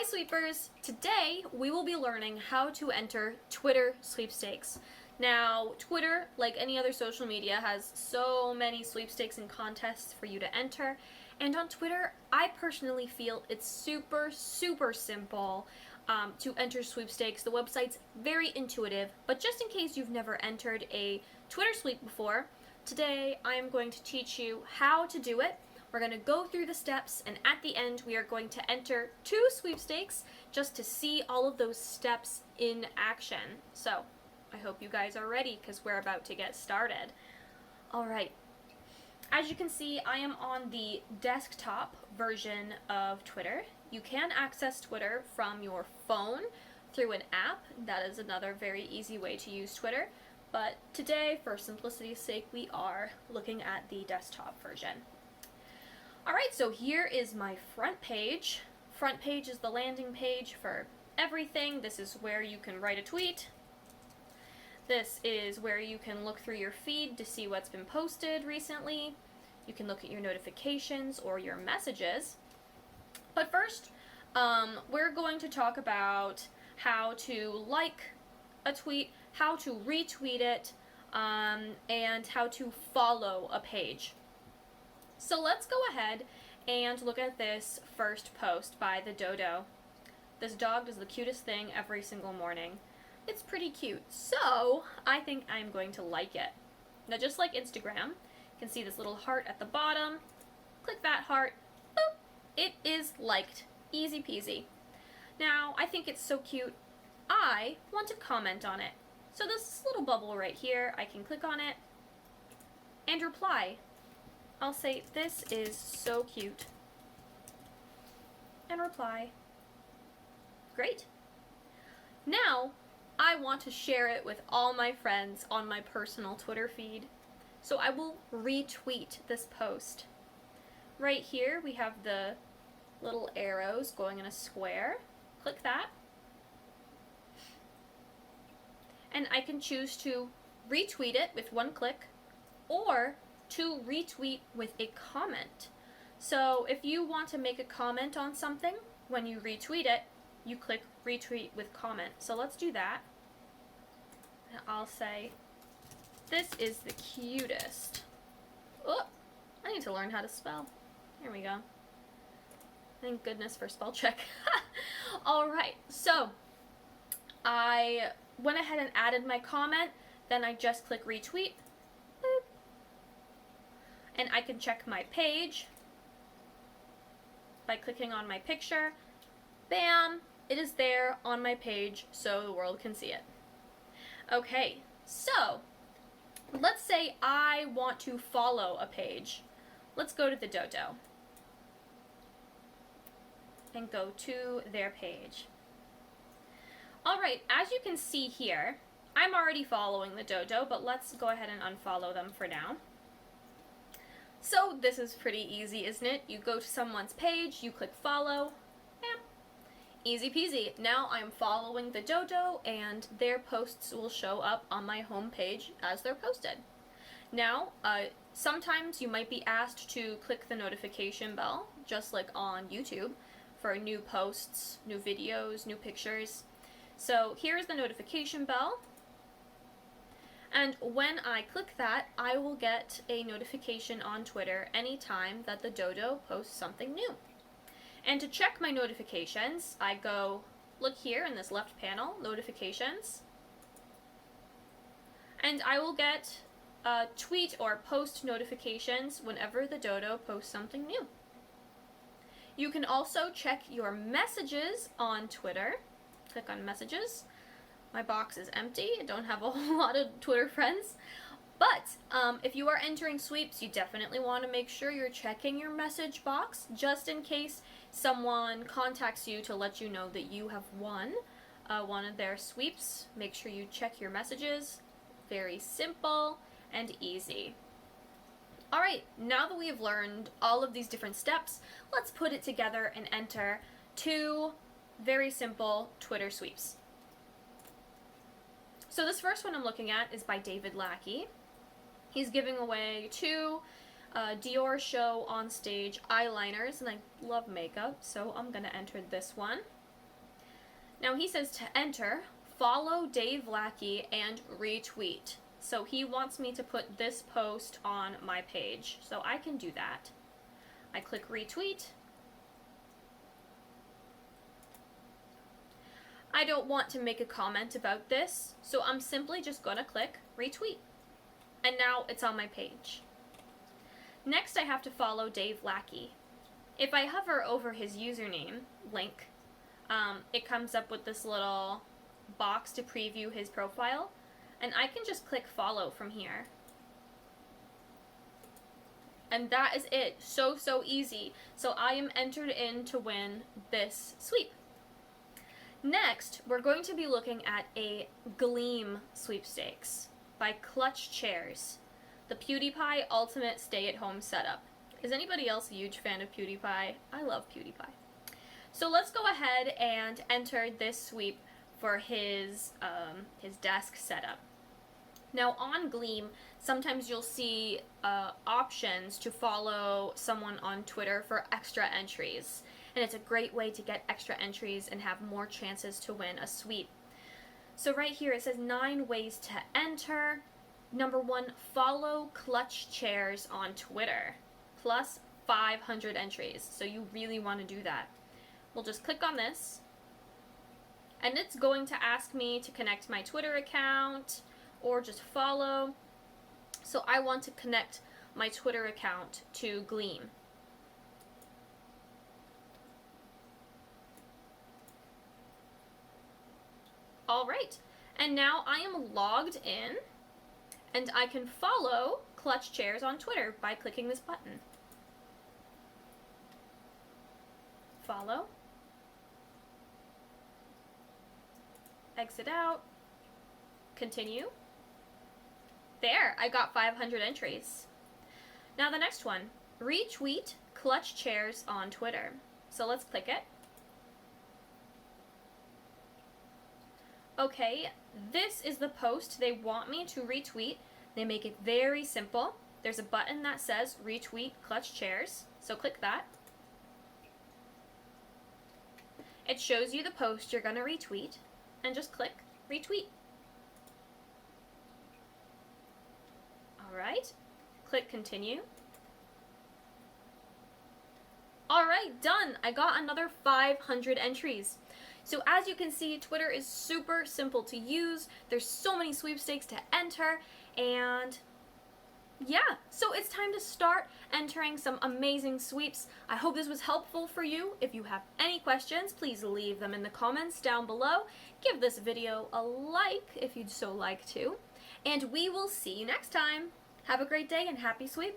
Sweepers! Today we will be learning how to enter Twitter sweepstakes. Now, Twitter, like any other social media, has so many sweepstakes and contests for you to enter, and on Twitter, I personally feel it's super simple to enter sweepstakes. The website's very intuitive, but just in case you've never entered a Twitter sweep before, today I am going to teach you how to do it. We're going to go through the steps, and at the end we are going to enter 2 sweepstakes just to see all of those steps in action. So, I hope you guys are ready because we're about to get started. Alright, as you can see, I am on the desktop version of Twitter. You can access Twitter from your phone through an app. That is another very easy way to use Twitter. But today, for simplicity's sake, we are looking at the desktop version. Alright, so here is my front page. Front page is the landing page for everything. This is where you can write a tweet. This is where you can look through your feed to see what's been posted recently. You can look at your notifications or your messages. But first, we're going to talk about how to like a tweet, how to retweet it, and how to follow a page. So let's go ahead and look at this first post by the dodo. This dog does the cutest thing every single morning. It's pretty cute, so I think I'm going to like it. Now, just like Instagram, you can see this little heart at the bottom. Click that heart. Boop. It is liked. Easy peasy. Now, I think it's so cute, I want to comment on it. So this little bubble right here, I can click on it and reply. I'll say, "This is so cute," and reply. Great. Now, I want to share it with all my friends on my personal Twitter feed, so I will retweet this post. Right here, we have the little arrows going in a square. Click that. And I can choose to retweet it with one click, or to retweet with a comment. So if you want to make a comment on something, when you retweet it, you click retweet with comment. So let's do that. And I'll say, "This is the cutest." Oh, I need to learn how to spell. Here we go. Thank goodness for spell check. Alright, so I went ahead and added my comment, then I just click retweet. Boop. And I can check my page by clicking on my picture. Bam! It is there on my page so the world can see it. Okay, so let's say I want to follow a page. Let's go to the dodo and go to their page. Alright, as you can see here, I'm already following the dodo, but let's go ahead and unfollow them for now. So this is pretty easy, isn't it? You go to someone's page, you click follow, bam, easy peasy. Now I'm following the dodo and their posts will show up on my home page as they're posted. Now, sometimes you might be asked to click the notification bell, just like on YouTube, for new posts, new videos, new pictures. So here's the notification bell. And when I click that, I will get a notification on Twitter anytime that the dodo posts something new. And to check my notifications, I go, look here in this left panel, notifications, and I will get tweet or post notifications whenever the dodo posts something new. You can also check your messages on Twitter. Click on messages. My box is empty. I don't have a whole lot of Twitter friends. But if you are entering sweeps, you definitely want to make sure you're checking your message box just in case someone contacts you to let you know that you have won one of their sweeps. Make sure you check your messages. Very simple and easy. Alright, now that we have learned all of these different steps, let's put it together and enter 2 very simple Twitter sweeps. So this first one I'm looking at is by David Lackey. He's giving away 2 Dior Show on Stage eyeliners, and I love makeup, so I'm going to enter this one. Now he says to enter, follow Dave Lackey and retweet. So he wants me to put this post on my page. So I can do that. I click retweet. I don't want to make a comment about this, so I'm simply just gonna click retweet. And now it's on my page. Next I have to follow Dave Lackey. If I hover over his username link, it comes up with this little box to preview his profile, and I can just click follow from here. And that is it. So easy. So I am entered in to win this sweep. Next, we're going to be looking at a Gleam sweepstakes by Clutch Chairs, the PewDiePie ultimate stay-at-home setup. Is anybody else a huge fan of PewDiePie? I love PewDiePie. So let's go ahead and enter this sweep for his desk setup. Now on Gleam, sometimes you'll see options to follow someone on Twitter for extra entries. And it's a great way to get extra entries and have more chances to win a sweep. So right here it says 9 ways to enter. Number 1, follow Clutch Chairs on Twitter, plus 500 entries. So you really want to do that. We'll just click on this, and it's going to ask me to connect my Twitter account or just follow. So I want to connect my Twitter account to Gleam. Alright, and now I am logged in, and I can follow Clutch Chairs on Twitter by clicking this button. Follow. Exit out. Continue. There, I got 500 entries. Now the next one, retweet Clutch Chairs on Twitter. So let's click it. Okay, this is the post they want me to retweet. They make it very simple. There's a button that says retweet Clutch Chairs, so click that. It shows you the post you're going to retweet, and just click retweet. Alright, click continue. Alright, done! I got another 500 entries. So as you can see, Twitter is super simple to use. There's so many sweepstakes to enter, and yeah, so it's time to start entering some amazing sweeps. I hope this was helpful for you. If you have any questions, please leave them in the comments down below. Give this video a like if you'd so like to, and we will see you next time. Have a great day and happy sweeping!